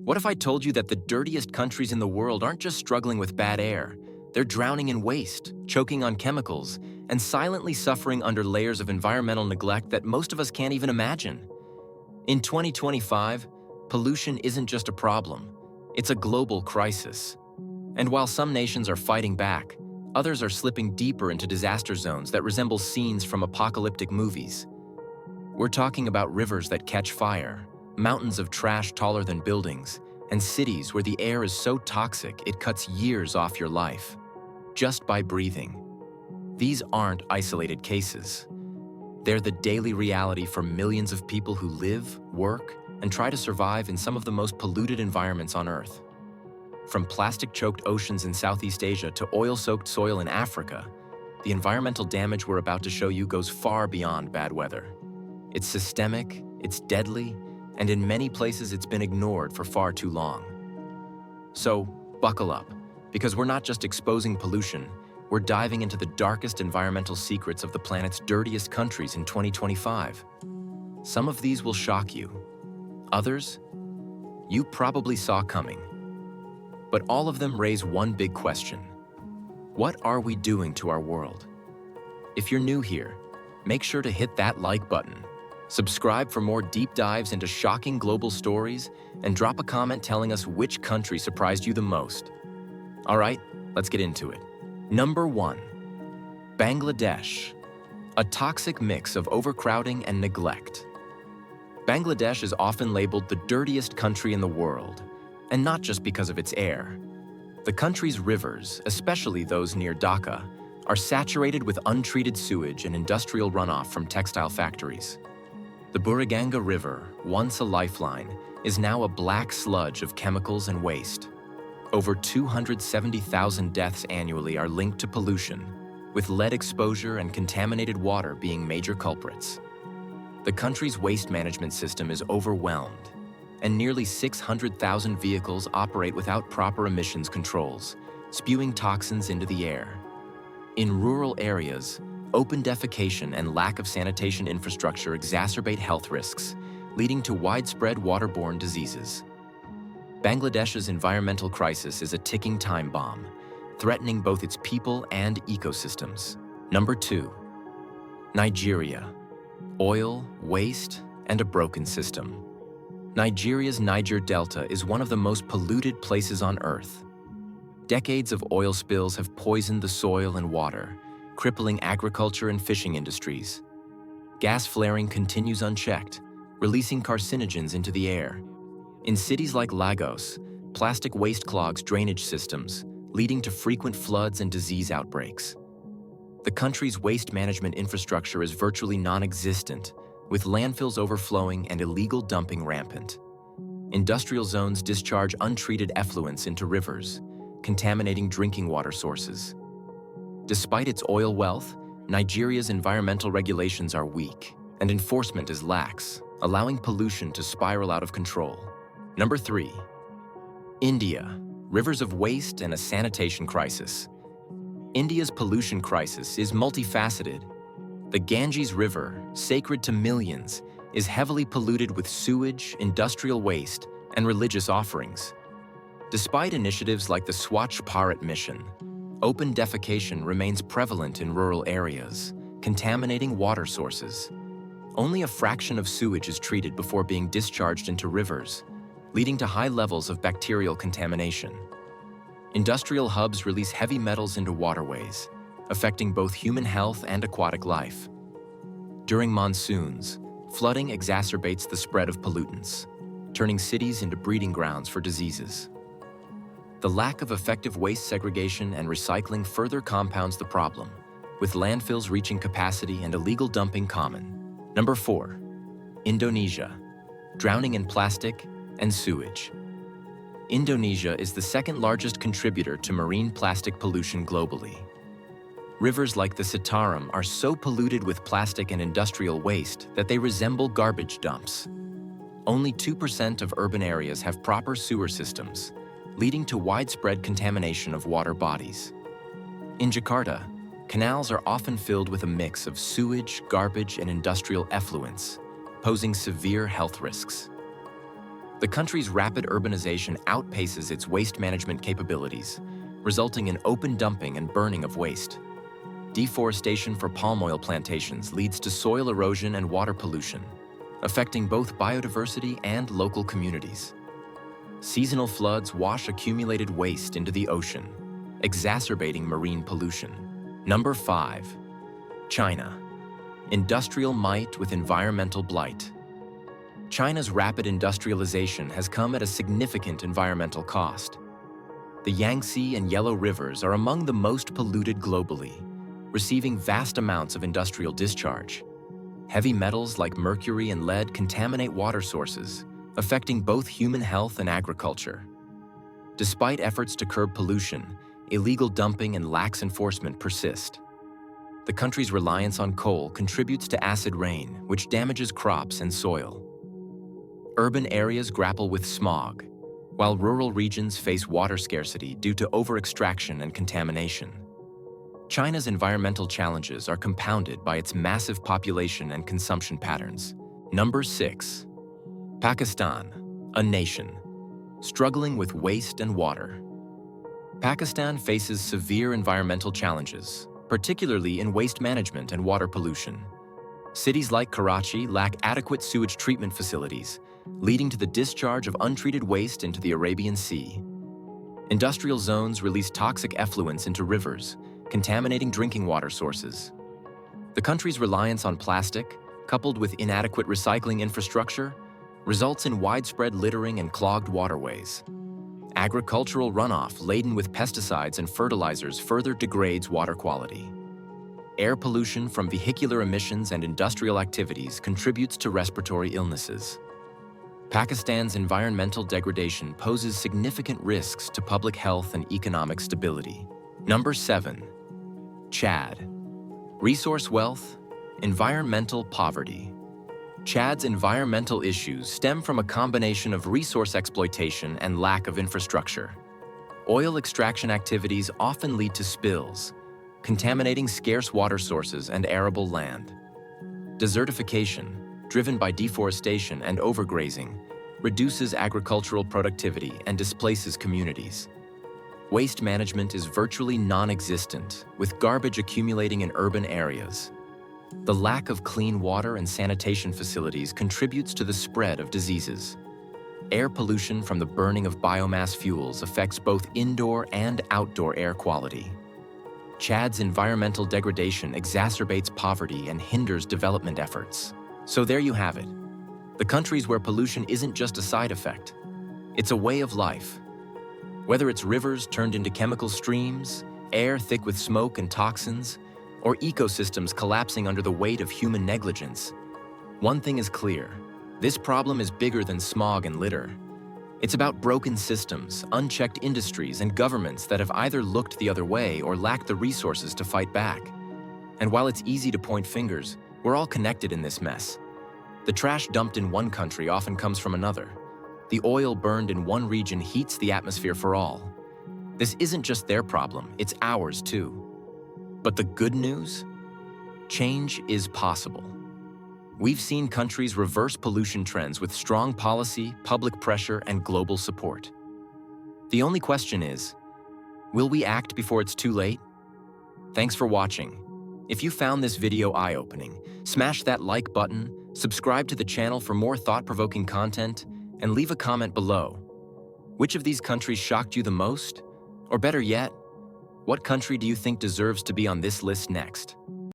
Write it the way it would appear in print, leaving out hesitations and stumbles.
What if I told you that the dirtiest countries in the world aren't just struggling with bad air, they're drowning in waste, choking on chemicals, and silently suffering under layers of environmental neglect that most of us can't even imagine? In 2025, pollution isn't just a problem, it's a global crisis. And while some nations are fighting back, others are slipping deeper into disaster zones that resemble scenes from apocalyptic movies. We're talking about rivers that catch fire, mountains of trash taller than buildings, and cities where the air is so toxic it cuts years off your life, just by breathing. These aren't isolated cases. They're the daily reality for millions of people who live, work, and try to survive in some of the most polluted environments on Earth. From plastic-choked oceans in Southeast Asia to oil-soaked soil in Africa, the environmental damage we're about to show you goes far beyond bad weather. It's systemic, it's deadly, and in many places it's been ignored for far too long. So, buckle up, because we're not just exposing pollution, we're diving into the darkest environmental secrets of the planet's dirtiest countries in 2025. Some of these will shock you. Others, you probably saw coming. But all of them raise one big question. What are we doing to our world? If you're new here, make sure to hit that like button. Subscribe for more deep dives into shocking global stories, and drop a comment telling us which country surprised you the most. All right, let's get into it. Number 1. Bangladesh. A toxic mix of overcrowding and neglect. Bangladesh is often labeled the dirtiest country in the world, and not just because of its air. The country's rivers, especially those near Dhaka, are saturated with untreated sewage and industrial runoff from textile factories. The Buriganga River, once a lifeline, is now a black sludge of chemicals and waste. Over 270,000 deaths annually are linked to pollution, with lead exposure and contaminated water being major culprits. The country's waste management system is overwhelmed, and nearly 600,000 vehicles operate without proper emissions controls, spewing toxins into the air. In rural areas, open defecation and lack of sanitation infrastructure exacerbate health risks, leading to widespread waterborne diseases. Bangladesh's environmental crisis is a ticking time bomb, threatening both its people and ecosystems. Number 2. Nigeria. Oil, waste, and a broken system. Nigeria's Niger Delta is one of the most polluted places on Earth. Decades of oil spills have poisoned the soil and water, crippling agriculture and fishing industries. Gas flaring continues unchecked, releasing carcinogens into the air. In cities like Lagos, plastic waste clogs drainage systems, leading to frequent floods and disease outbreaks. The country's waste management infrastructure is virtually non-existent, with landfills overflowing and illegal dumping rampant. Industrial zones discharge untreated effluents into rivers, contaminating drinking water sources. Despite its oil wealth, Nigeria's environmental regulations are weak, and enforcement is lax, allowing pollution to spiral out of control. Number 3. India. Rivers of waste and a sanitation crisis. India's pollution crisis is multifaceted. The Ganges River, sacred to millions, is heavily polluted with sewage, industrial waste, and religious offerings. Despite initiatives like the Swachh Bharat mission, open defecation remains prevalent in rural areas, contaminating water sources. Only a fraction of sewage is treated before being discharged into rivers, leading to high levels of bacterial contamination. Industrial hubs release heavy metals into waterways, affecting both human health and aquatic life. During monsoons, flooding exacerbates the spread of pollutants, turning cities into breeding grounds for diseases. The lack of effective waste segregation and recycling further compounds the problem, with landfills reaching capacity and illegal dumping common. Number 4. Indonesia. Drowning in plastic and sewage. Indonesia is the second largest contributor to marine plastic pollution globally. Rivers like the Citarum are so polluted with plastic and industrial waste that they resemble garbage dumps. Only 2% of urban areas have proper sewer systems, leading to widespread contamination of water bodies. In Jakarta, canals are often filled with a mix of sewage, garbage, and industrial effluents, posing severe health risks. The country's rapid urbanization outpaces its waste management capabilities, resulting in open dumping and burning of waste. Deforestation for palm oil plantations leads to soil erosion and water pollution, affecting both biodiversity and local communities. Seasonal floods wash accumulated waste into the ocean, exacerbating marine pollution. Number 5. China. Industrial might with environmental blight. China's rapid industrialization has come at a significant environmental cost. The Yangtze and Yellow Rivers are among the most polluted globally, receiving vast amounts of industrial discharge. Heavy metals like mercury and lead contaminate water sources, affecting both human health and agriculture. Despite efforts to curb pollution, illegal dumping and lax enforcement persist. The country's reliance on coal contributes to acid rain, which damages crops and soil. Urban areas grapple with smog, while rural regions face water scarcity due to over-extraction and contamination. China's environmental challenges are compounded by its massive population and consumption patterns. Number 6. Pakistan, a nation, struggling with waste and water. Pakistan faces severe environmental challenges, particularly in waste management and water pollution. Cities like Karachi lack adequate sewage treatment facilities, leading to the discharge of untreated waste into the Arabian Sea. Industrial zones release toxic effluents into rivers, contaminating drinking water sources. The country's reliance on plastic, coupled with inadequate recycling infrastructure, results in widespread littering and clogged waterways. Agricultural runoff laden with pesticides and fertilizers further degrades water quality. Air pollution from vehicular emissions and industrial activities contributes to respiratory illnesses. Pakistan's environmental degradation poses significant risks to public health and economic stability. Number 7. Chad. Resource wealth, environmental poverty. Chad's environmental issues stem from a combination of resource exploitation and lack of infrastructure. Oil extraction activities often lead to spills, contaminating scarce water sources and arable land. Desertification, driven by deforestation and overgrazing, reduces agricultural productivity and displaces communities. Waste management is virtually non-existent, with garbage accumulating in urban areas. The lack of clean water and sanitation facilities contributes to the spread of diseases. Air pollution from the burning of biomass fuels affects both indoor and outdoor air quality. Chad's environmental degradation exacerbates poverty and hinders development efforts. So there you have it. The countries where pollution isn't just a side effect, it's a way of life. Whether it's rivers turned into chemical streams, air thick with smoke and toxins, or ecosystems collapsing under the weight of human negligence, one thing is clear: this problem is bigger than smog and litter. It's about broken systems, unchecked industries, and governments that have either looked the other way or lacked the resources to fight back. And while it's easy to point fingers, we're all connected in this mess. The trash dumped in one country often comes from another. The oil burned in one region heats the atmosphere for all. This isn't just their problem, it's ours too. But the good news? Change is possible. We've seen countries reverse pollution trends with strong policy, public pressure, and global support. The only question is, will we act before it's too late? Thanks for watching. If you found this video eye-opening, smash that like button, subscribe to the channel for more thought-provoking content, and leave a comment below. Which of these countries shocked you the most? Or better yet, what country do you think deserves to be on this list next?